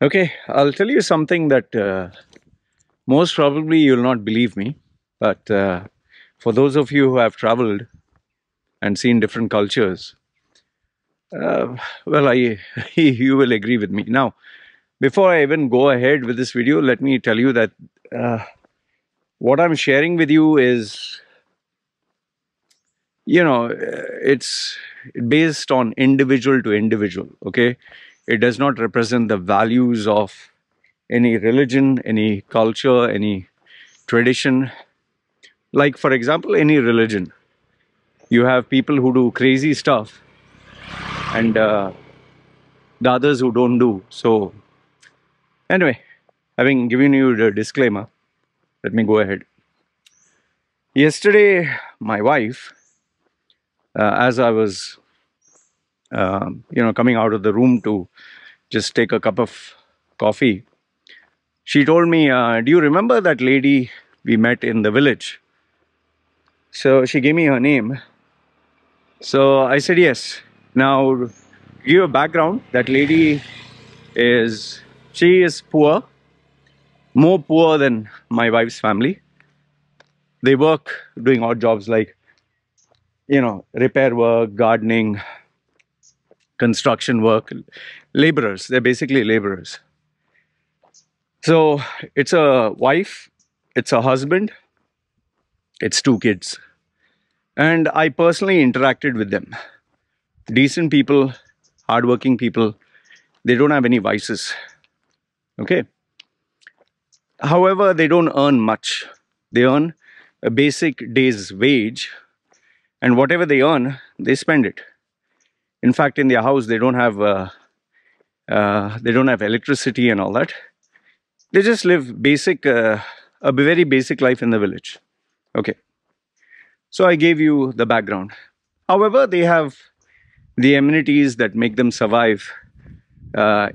Okay, I'll tell you something that most probably you'll not believe me, but for those of you who have traveled and seen different cultures, uh, well, you will agree with me. Now, before I even go ahead with this video, let me tell you that uh, what I'm sharing with you is, it's based on individual to individual. Okay, it does not represent the values of any religion, any culture, any tradition. Like, for example, any religion, you have people who do crazy stuff and the others who don't do. So, anyway, having given you the disclaimer, let me go ahead. Yesterday, my wife, as I was, coming out of the room to just take a cup of coffee, she told me, "Do you remember that lady we met in the village?" So she gave me her name. So I said yes. Now, to give you a background, that lady she is poor, more poor than my wife's family. They work doing odd jobs like, repair work, gardening, construction work, laborers. They're basically laborers. So it's a wife, it's a husband, it's two kids. And I personally interacted with them. Decent people, hardworking people. They don't have any vices. Okay. However, they don't earn much. They earn a basic day's wage, and whatever they earn, they spend it. In fact, in their house, they don't have electricity and all that. They just live a very basic life in the village. Okay. So I gave you the background. However, they have the amenities that make them survive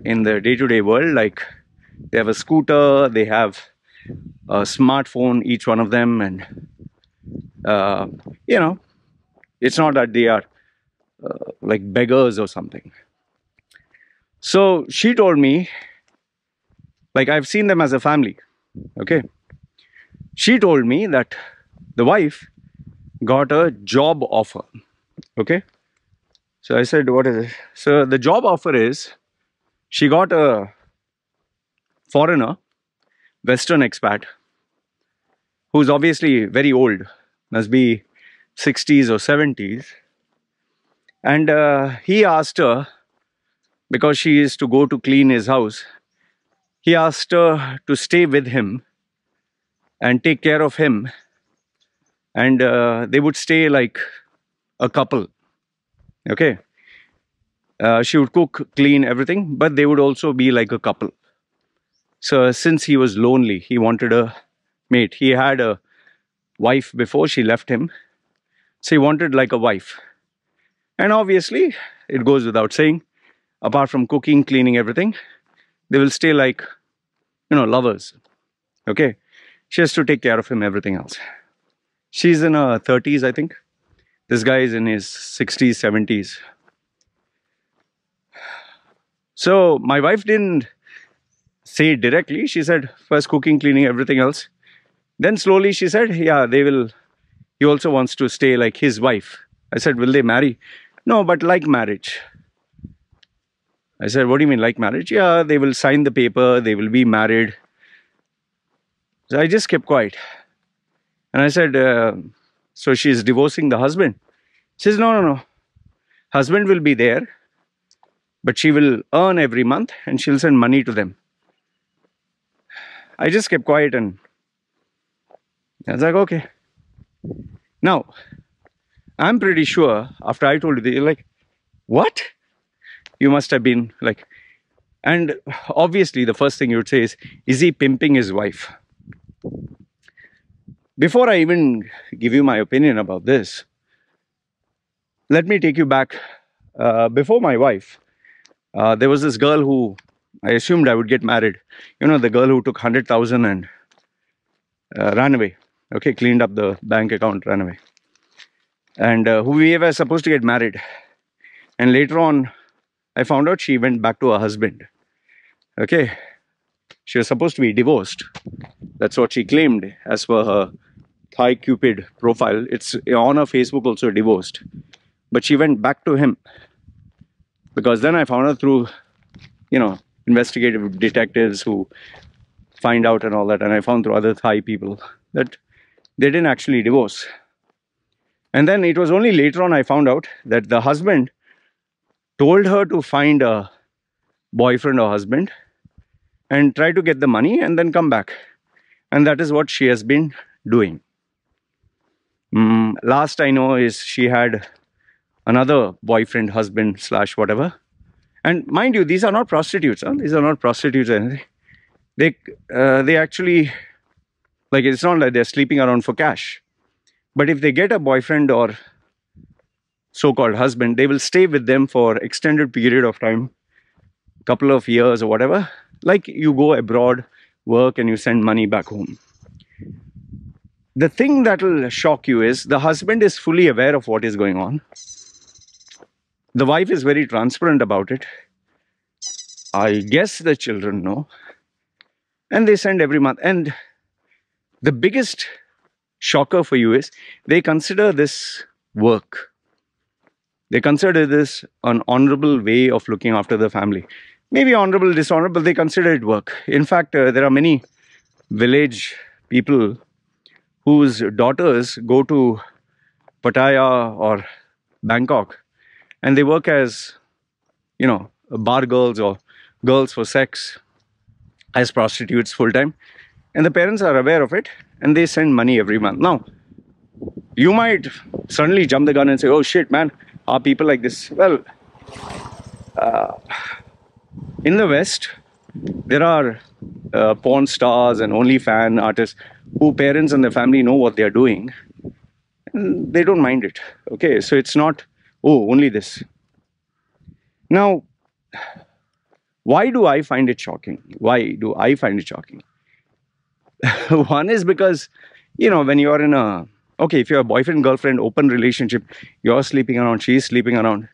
in the day-to-day world. Like, they have a scooter, they have a smartphone, each one of them, and it's not that they are like beggars or something. So she told me, like, I've seen them as a family. Okay. She told me that the wife got a job offer. Okay. So I said, what is it? So the job offer is, she got a foreigner, Western expat, who's obviously very old, must be 60s or 70s. And he asked her, because she is to go to clean his house, he asked her to stay with him and take care of him. And they would stay like a couple. Okay. She would cook, clean, everything, but they would also be like a couple. So since he was lonely, he wanted a mate. He had a wife before she left him. So he wanted like a wife. And obviously, it goes without saying, apart from cooking, cleaning, everything, they will stay like, lovers. Okay. She has to take care of him, everything else. She's in her 30s, I think. This guy is in his 60s, 70s. So my wife didn't say it directly. She said, first cooking, cleaning, everything else. Then slowly she said, yeah, he also wants to stay like his wife. I said, will they marry? No, but like marriage. I said, what do you mean like marriage? Yeah, they will sign the paper, they will be married. So I just kept quiet. And I said, so she's divorcing the husband? She says, no. Husband will be there, but she will earn every month and she'll send money to them. I just kept quiet and I was like, okay. Now, I'm pretty sure after I told you, you're like, what? You must have been like, and obviously the first thing you would say is he pimping his wife? Before I even give you my opinion about this, let me take you back. Before my wife, there was this girl who I assumed I would get married. The girl who took 100,000 and ran away. Okay, cleaned up the bank account, ran away. And who we were supposed to get married. And later on, I found out she went back to her husband. Okay, she was supposed to be divorced. That's what she claimed as per her Thai Cupid profile. It's on her Facebook also, divorced. But she went back to him because then I found her through, investigative detectives who find out and all that. And I found through other Thai people that they didn't actually divorce. And then it was only later on I found out that the husband told her to find a boyfriend or husband and try to get the money and then come back. And that is what she has been doing. Last I know is she had another boyfriend, husband / whatever. And mind you, these are not prostitutes. Huh? These are not prostitutes or anything. They actually, like, it's not like they're sleeping around for cash. But if they get a boyfriend or so-called husband, they will stay with them for extended period of time, couple of years or whatever. Like you go abroad, work, and you send money back home. The thing that will shock you is the husband is fully aware of what is going on. The wife is very transparent about it. I guess the children know. And they send every month. And the biggest shocker for you is they consider this work. They consider this an honorable way of looking after the family. Maybe honorable, dishonorable, they consider it work. In fact, there are many village people whose daughters go to Pattaya or Bangkok and they work as, bar girls or girls for sex, as prostitutes full time. And the parents are aware of it and they send money every month. Now, you might suddenly jump the gun and say, oh shit, man, are people like this? Well, in the West, there are porn stars and OnlyFans artists who parents and the family know what they are doing. And they don't mind it. Okay, so it's not, oh, only this. Now, why do I find it shocking? Why do I find it shocking? One is because, when you're in a, okay, if you're a boyfriend, girlfriend, open relationship, you're sleeping around, she's sleeping around.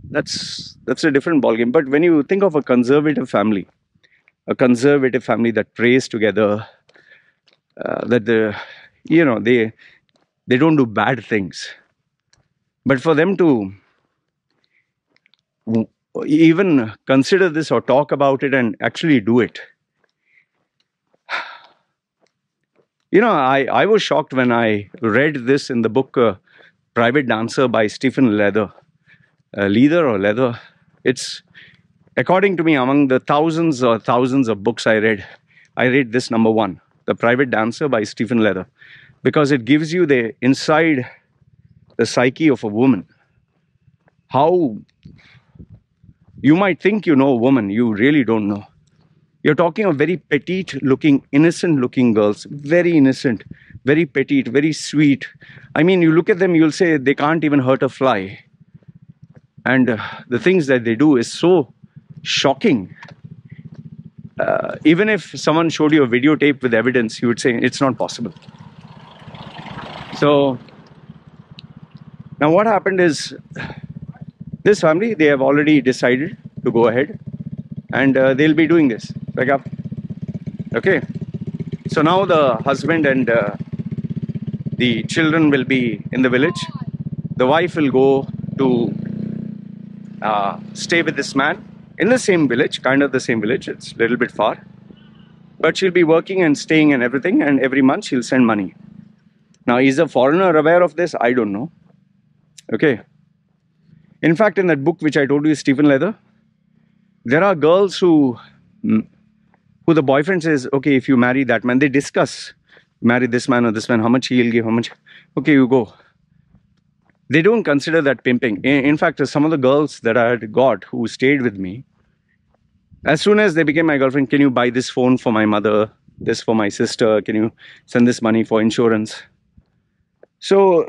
That's a different ballgame. But when you think of a conservative family that prays together, that they don't do bad things. But for them to even consider this or talk about it and actually do it, I was shocked when I read this in the book Private Dancer by Stephen Leather. Leather. It's, according to me, among the thousands of books I read this number one, The Private Dancer by Stephen Leather, because it gives you the inside the psyche of a woman. How you might think you know a woman, you really don't know. You're talking of very petite looking, innocent looking girls, very innocent, very petite, very sweet. I mean, you look at them, you'll say they can't even hurt a fly. And the things that they do is so shocking. Even if someone showed you a videotape with evidence, you would say it's not possible. So now what happened is, this family, they have already decided to go ahead and they'll be doing this. Back up. Okay. So now the husband and the children will be in the village. The wife will go to stay with this man in the same village, kind of the same village. It's a little bit far. But she'll be working and staying and everything, and every month she'll send money. Now, is a foreigner aware of this? I don't know. Okay. In fact, in that book which I told you, Stephen Leather, there are girls who the boyfriend says, okay, if you marry that man, they discuss, marry this man or this man, how much he'll give, how much, okay, you go. They don't consider that pimping. In fact, some of the girls that I had got who stayed with me, as soon as they became my girlfriend, can you buy this phone for my mother, this for my sister, can you send this money for insurance? So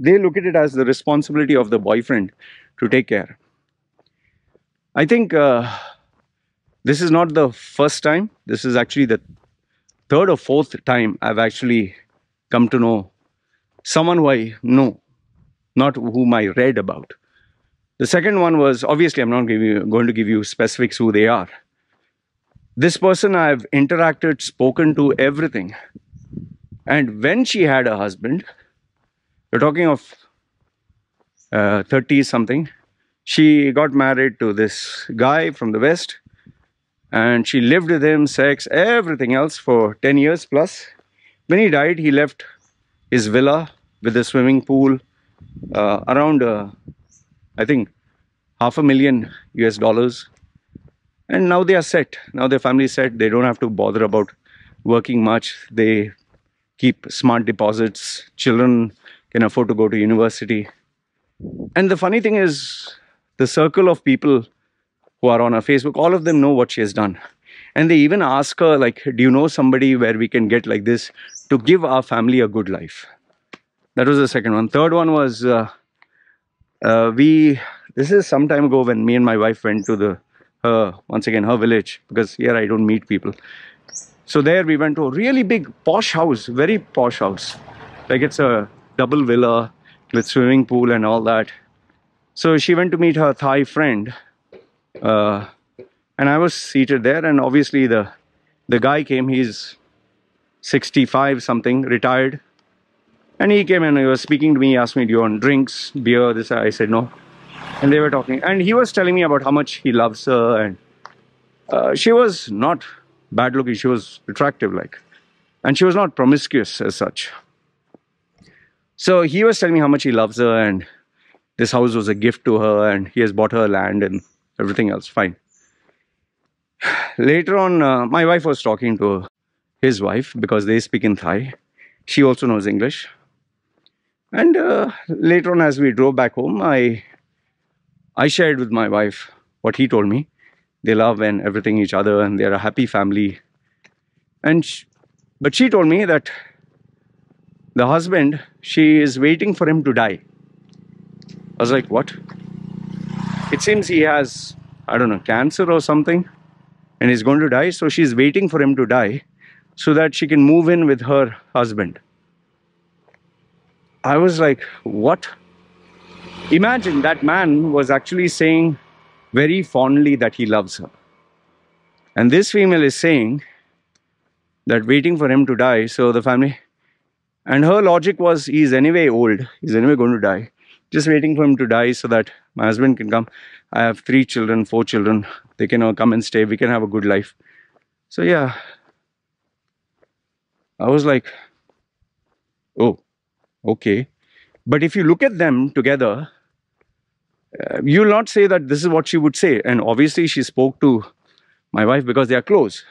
they look at it as the responsibility of the boyfriend to take care. I think this is not the first time. This is actually the third or fourth time I've actually come to know someone who I know, not whom I read about. The second one was, obviously I'm not going to give you specifics who they are. This person I've interacted, spoken to, everything. And when she had a husband, we're talking of 30 something, she got married to this guy from the West, and she lived with him, sex, everything else for 10 years plus. When he died, he left his villa with a swimming pool around, I think, $500,000 US. And now they are set. Now their family is set. They don't have to bother about working much. They keep smart deposits. Children can afford to go to university. And the funny thing is, the circle of people who are on her Facebook, all of them know what she has done. And they even ask her, like, do you know somebody where we can get like this to give our family a good life? That was the second one. Third one was, this is some time ago when me and my wife went to once again, her village, because here I don't meet people. So there we went to a really big posh house, very posh house. Like it's a double villa with swimming pool and all that. So she went to meet her Thai friend. And I was seated there, and obviously the guy came. He's 65 something, retired. And he came and he was speaking to me. He asked me, do you want drinks, beer, this? I said no. And they were talking. And he was telling me about how much he loves her. And she was not bad looking. She was attractive, like. And she was not promiscuous as such. So he was telling me how much he loves her. And this house was a gift to her. And he has bought her land and everything else. Fine. Later on, my wife was talking to his wife because they speak in Thai. She also knows English. And later on, as we drove back home, I shared with my wife what he told me. They love and everything each other, and they're a happy family. But she told me that the husband, she is waiting for him to die. I was like, what? It seems he has, I don't know, cancer or something, and he's going to die. So she's waiting for him to die so that she can move in with her husband. I was like, what? Imagine that man was actually saying very fondly that he loves her. And this female is saying that waiting for him to die, so the family... And her logic was, he's anyway old, he's anyway going to die. Just waiting for him to die so that my husband can come. I have 3 children, 4 children. They can come and stay. We can have a good life. So yeah, I was like, oh, okay. But if you look at them together, you'll not say that this is what she would say. And obviously she spoke to my wife because they are close.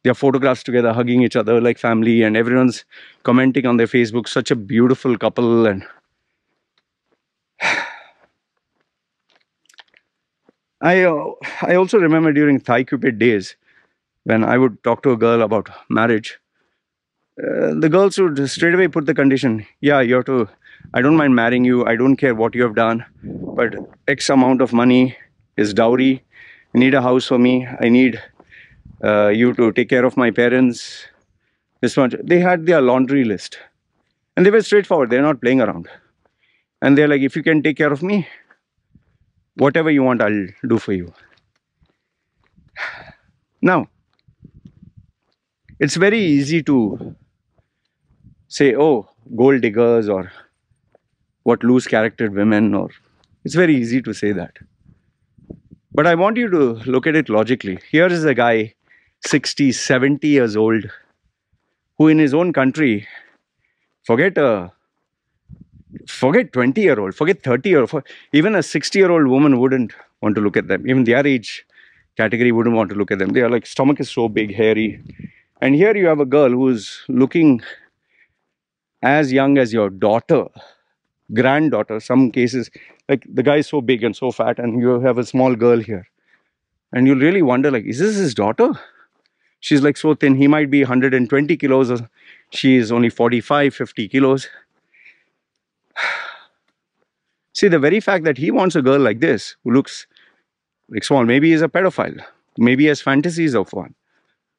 They are photographs together, hugging each other like family, and everyone's commenting on their Facebook, such a beautiful couple. And I also remember during Thai Cupid days, when I would talk to a girl about marriage, the girls would straight away put the condition, yeah, you have to, I don't mind marrying you, I don't care what you have done, but X amount of money is dowry, I need a house for me, I need you to take care of my parents, this much. They had their laundry list, and they were straightforward, they're not playing around. And they're like, if you can take care of me, whatever you want, I'll do for you. Now, it's very easy to say, oh, gold diggers, or what loose-charactered women, or it's very easy to say that. But I want you to look at it logically. Here is a guy, 60, 70 years old, who in his own country, forget 20-year-old, forget 30-year-old, even a 60-year-old woman wouldn't want to look at them. Even their age category wouldn't want to look at them. They are like, stomach is so big, hairy. And here you have a girl who's looking as young as your daughter, granddaughter, some cases. Like, the guy is so big and so fat, and you have a small girl here. And you'll really wonder, like, is this his daughter? She's like so thin. He might be 120 kilos, or she is only 45, 50 kilos. See, the very fact that he wants a girl like this, who looks like small, maybe he's a pedophile, maybe he has fantasies of one.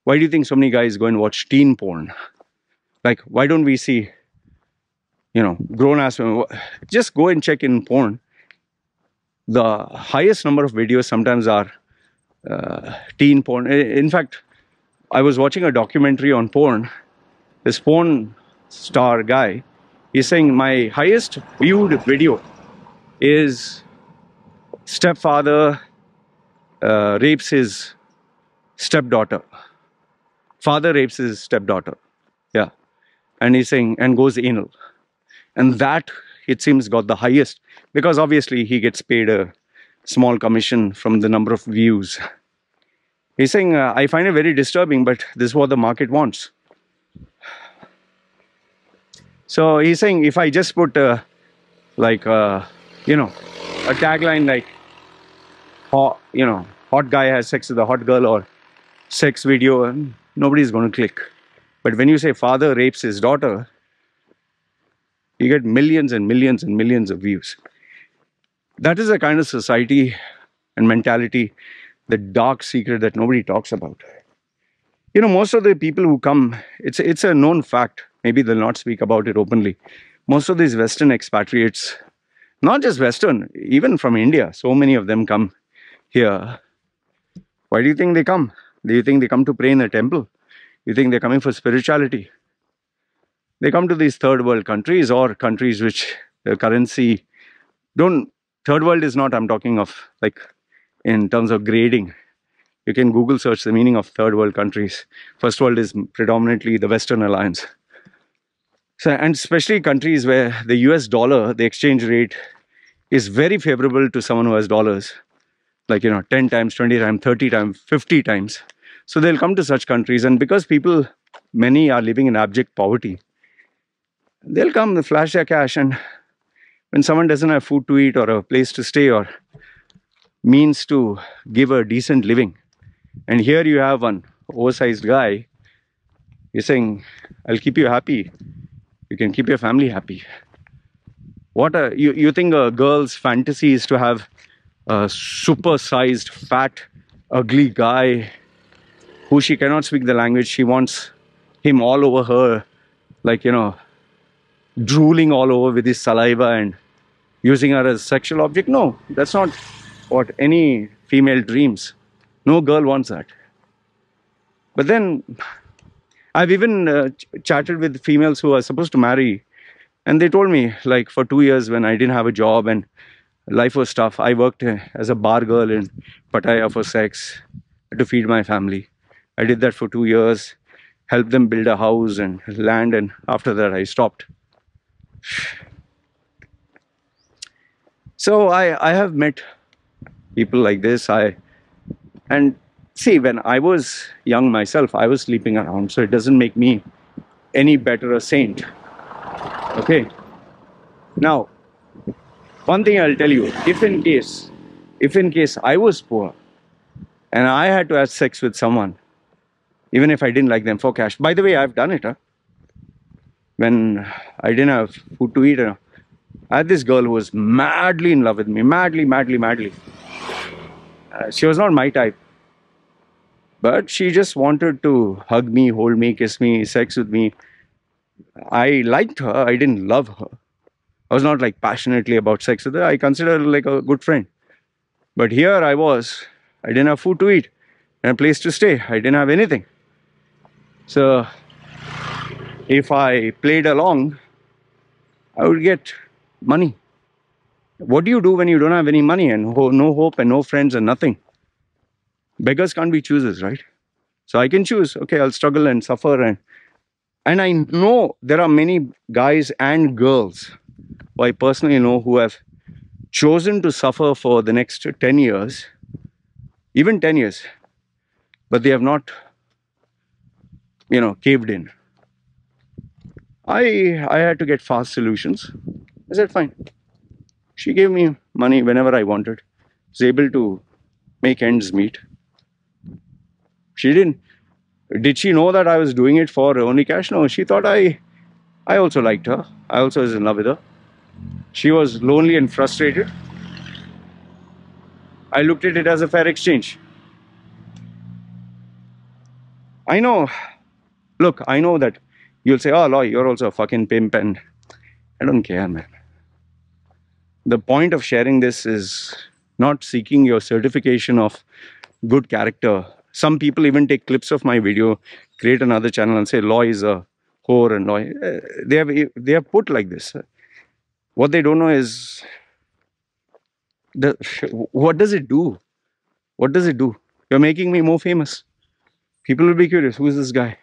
Why do you think so many guys go and watch teen porn? Like, why don't we see, you know, grown-ass women? Just go and check in porn. The highest number of videos sometimes are teen porn. In fact, I was watching a documentary on porn. This porn star guy, he's saying my highest viewed video is stepfather rapes his stepdaughter. Father rapes his stepdaughter. Yeah. And he's saying, and goes anal. And that, it seems, got the highest, because obviously he gets paid a small commission from the number of views. He's saying, I find it very disturbing, but this is what the market wants. So he's saying, if I just put like, you know, a tagline like, hot guy has sex with a hot girl, or sex video, and nobody's going to click. But when you say father rapes his daughter, you get millions and millions and millions of views. That is the kind of society and mentality, the dark secret that nobody talks about. You know, most of the people who come, it's a known fact. Maybe they'll not speak about it openly. Most of these Western expatriates, not just Western, even from India, so many of them come here. Why do you think they come? Do you think they come to pray in a temple? You think they're coming for spirituality? They come to these third world countries, or countries which the currency don't. Third world is not, I'm talking of like in terms of grading. You can Google search the meaning of third world countries. First world is predominantly the Western Alliance. So, and especially countries where the US dollar, the exchange rate is very favorable to someone who has dollars. Like, 10 times, 20 times, 30 times, 50 times. So they'll come to such countries, and because people, many are living in abject poverty, they'll come, they flash their cash, and when someone doesn't have food to eat or a place to stay or means to give a decent living, and here you have one oversized guy, you're saying, I'll keep you happy. You can keep your family happy. You think a girl's fantasy is to have a super-sized, fat, ugly guy who she cannot speak the language. She wants him all over her, like, drooling all over with his saliva and using her as a sexual object? No, that's not what any female dreams. No girl wants that. But then, I've even chatted with females who are supposed to marry, and they told me, like, for 2 years when I didn't have a job and life was tough, I worked as a bar girl in Pattaya for sex to feed my family. I did that for 2 years, helped them build a house and land, and after that I stopped. So I have met people like this. And see, when I was young myself, I was sleeping around, so it doesn't make me any better a saint. Okay. Now, one thing I'll tell you, if in case I was poor and I had to have sex with someone, even if I didn't like them, for cash. By the way, I've done it. When I didn't have food to eat, I had this girl who was madly in love with me. Madly, madly, madly. She was not my type. But she just wanted to hug me, hold me, kiss me, sex with me. I liked her. I didn't love her. I was not like passionately about sex with her. I considered her like a good friend. But here I didn't have food to eat and a place to stay. I didn't have anything. So if I played along, I would get money. What do you do when you don't have any money and no hope and no friends and nothing? Beggars can't be choosers, right? So I can choose. Okay, I'll struggle and suffer. And I know there are many guys and girls who I personally know who have chosen to suffer for the next 10 years, even 10 years, but they have not, caved in. I had to get fast solutions. I said, fine. She gave me money whenever I wanted. I was able to make ends meet. She didn't. Did she know that I was doing it for only cash? No, she thought I also liked her. I also was in love with her. She was lonely and frustrated. I looked at it as a fair exchange. I know, look, I know that you'll say, oh, Loy, you're also a fucking pimp, and I don't care, man. The point of sharing this is not seeking your certification of good character. Some people even take clips of my video, create another channel and say Loy is a whore and Loy. They have put like this. What they don't know is the what does it do? What does it do? You're making me more famous. People will be curious. Who is this guy?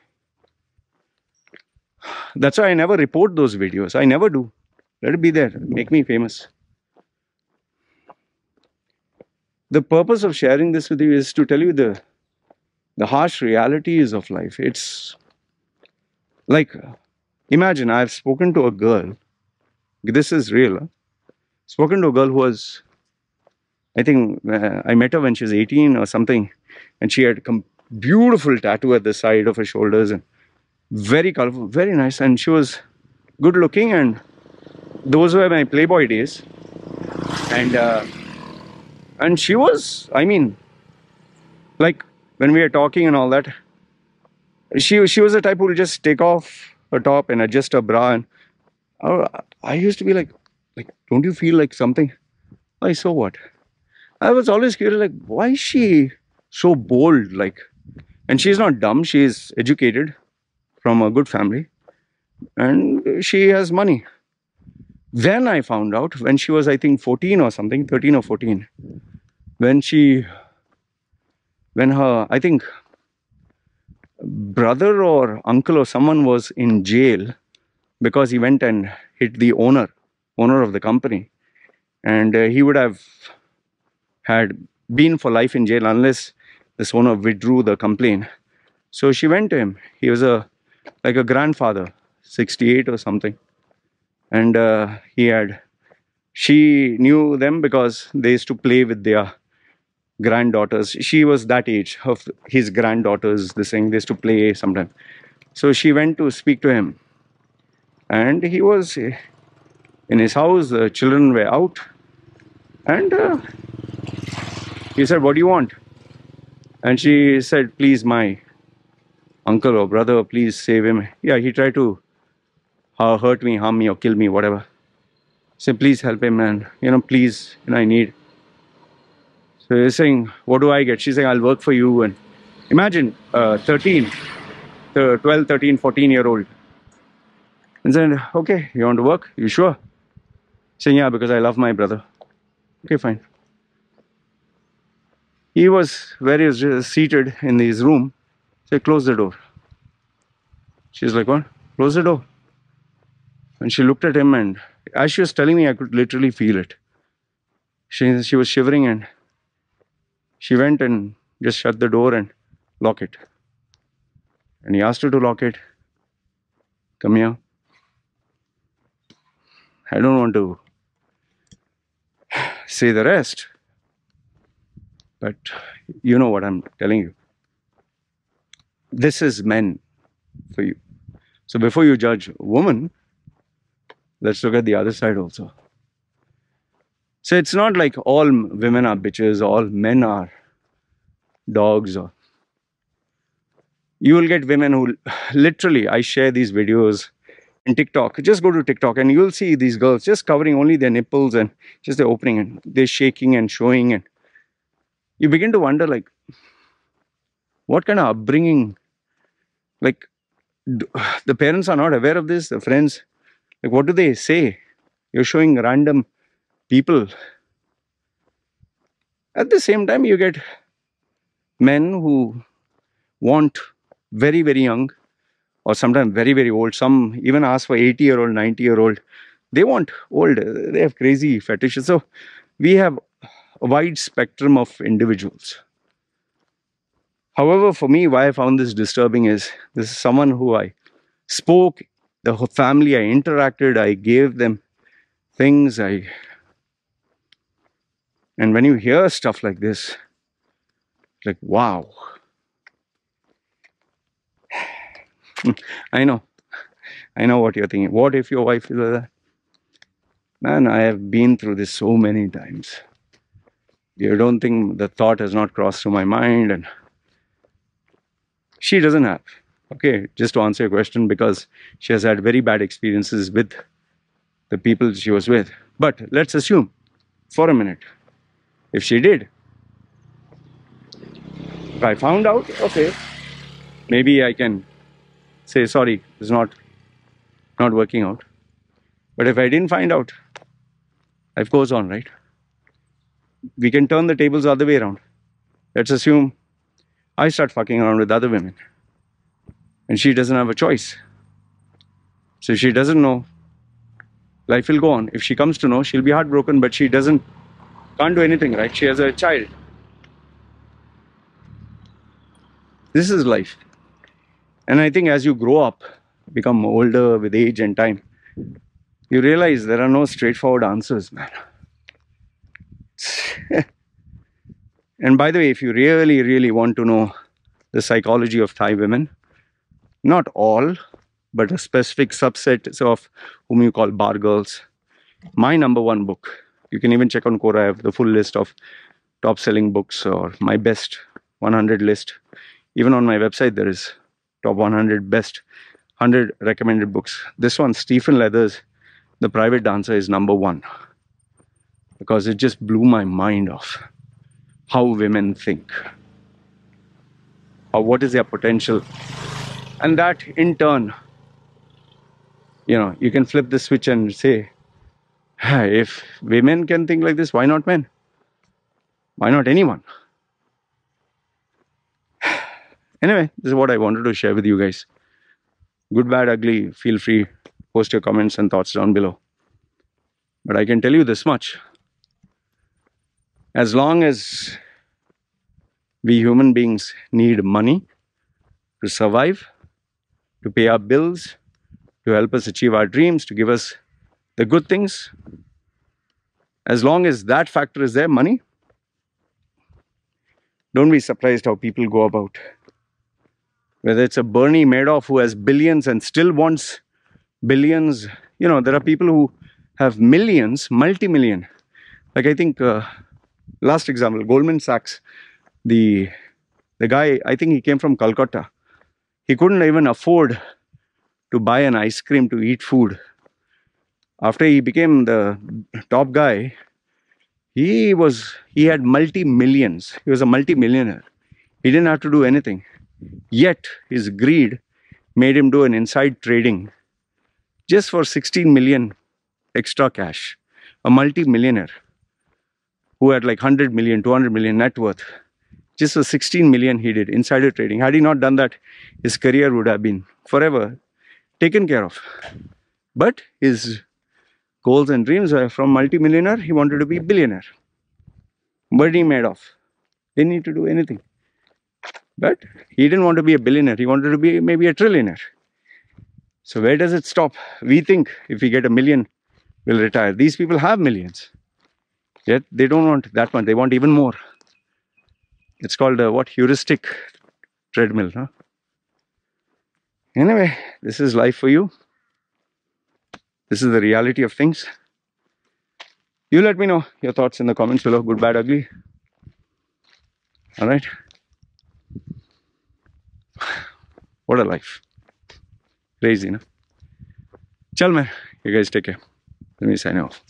That's why I never report those videos. I never do. Let it be there. Make me famous. The purpose of sharing this with you is to tell you the harsh realities of life. It's like, imagine I've spoken to a girl. This is real. Huh? Spoken to a girl who was, I think I met her when she was 18 or something, and she had a beautiful tattoo at the side of her shoulders and very colorful, very nice, and she was good looking, and those were my Playboy days. And she was, I mean, like when we were talking and all that, she was the type who would just take off her top and adjust her bra, and I used to be like, don't you feel like something? Why, so what? I was always curious, like, why is she so bold? Like, and she's not dumb. She is educated from a good family, and she has money. Then I found out when she was, I think, 14 or something, 13 or 14, when her, I think, brother or uncle or someone was in jail because he went and hit the owner of the company, and he would have had been for life in jail unless this owner withdrew the complaint. So she went to him. He was like a grandfather, 68 or something, and she knew them because they used to play with their granddaughters. She was that age of his granddaughters. This thing, they used to play sometimes. So she went to speak to him, and he was in his house. The children were out, and he said, "What do you want?" And she said, "Please, my uncle or brother, please save him. Yeah, he tried to hurt me, harm me, or kill me, whatever. Say, please help him, man. Please, I need." So he's saying, "What do I get?" She's saying, "I'll work for you." And imagine 13, 12, 13, 14-year-old. And said, "Okay, you want to work? You sure?" Saying, "Yeah, because I love my brother." Okay, fine. He was where he was seated in his room. Say, "Close the door." She's like, "What?" "Close the door." And she looked at him, and as she was telling me, I could literally feel it. She was shivering, and she went and just shut the door and lock it. And he asked her to lock it. "Come here." I don't want to say the rest, but you know what I'm telling you. This is men for you. So before you judge a woman, let's look at the other side also. So it's not like all women are bitches, all men are dogs. Or you will get women who literally, I share these videos in TikTok. Just go to TikTok and you'll see these girls just covering only their nipples and just their opening, and they're shaking and showing, and you begin to wonder, like, what kind of upbringing, like, the parents are not aware of this, the friends, like, what do they say? You're showing random people. At the same time, you get men who want very, very young, or sometimes very, very old. Some even ask for 80-year-old, 90-year-old. They want old. They have crazy fetishes. So we have a wide spectrum of individuals. However, for me, why I found this disturbing is this is someone who I spoke, the whole family, I interacted, I gave them things. And when you hear stuff like this, like, wow. I know what you're thinking. What if your wife is like that? Man, I have been through this so many times. You don't think the thought has not crossed through my mind, and she doesn't have. Okay, just to answer your question, because she has had very bad experiences with the people she was with. But let's assume for a minute, if she did, If I found out, okay, maybe I can say sorry, it's not working out. But if I didn't find out, life goes on, right? We can turn the tables the other way around. Let's assume I start fucking around with other women and she doesn't have a choice. So she doesn't know. Life will go on. If she comes to know, she'll be heartbroken, but she can't do anything, right? She has a child. This is life. And I think as you grow up, become older with age and time, you realize there are no straightforward answers, man. And by the way, if you really, really want to know the psychology of Thai women, not all, but a specific subset of whom you call bar girls, my #1 book, you can even check on Quora, I have the full list of top selling books or my best 100 list. Even on my website, there is top 100 best 100 recommended books. This one, Stephen Leather's The Private Dancer, is #1 because it just blew my mind off how women think, or what is their potential, and that in turn, you can flip the switch and say, hey, if women can think like this, why not men? Why not anyone? Anyway, this is what I wanted to share with you guys. Good, bad, ugly, feel free, post your comments and thoughts down below. But I can tell you this much. As long as we human beings need money to survive, to pay our bills, to help us achieve our dreams, to give us the good things, as long as that factor is there, money, don't be surprised how people go about. Whether it's a Bernie Madoff who has billions and still wants billions, there are people who have millions, multi-million. Like I think, last example, Goldman Sachs, the guy, I think he came from Calcutta. He couldn't even afford to buy an ice cream to eat food. After he became the top guy, he had multi-millions. He was a multi-millionaire. He didn't have to do anything. Yet his greed made him do an inside trading just for 16 million extra cash. A multi-millionaire who had like 100 million, 200 million net worth. Just for 16 million he did insider trading. Had he not done that, his career would have been forever taken care of. But his goals and dreams were from multi-millionaire, he wanted to be billionaire. Bernie Madoff didn't need to do anything. But he didn't want to be a billionaire, he wanted to be maybe a trillionaire. So where does it stop? We think if we get $1 million, we'll retire. These people have millions. Yet they don't want that much, they want even more. It's called what? Heuristic treadmill, huh? Anyway, this is life for you. This is the reality of things. You let me know your thoughts in the comments below. Good, bad, ugly. Alright. What a life. Crazy, no? Chal man. You guys take care. Let me sign off.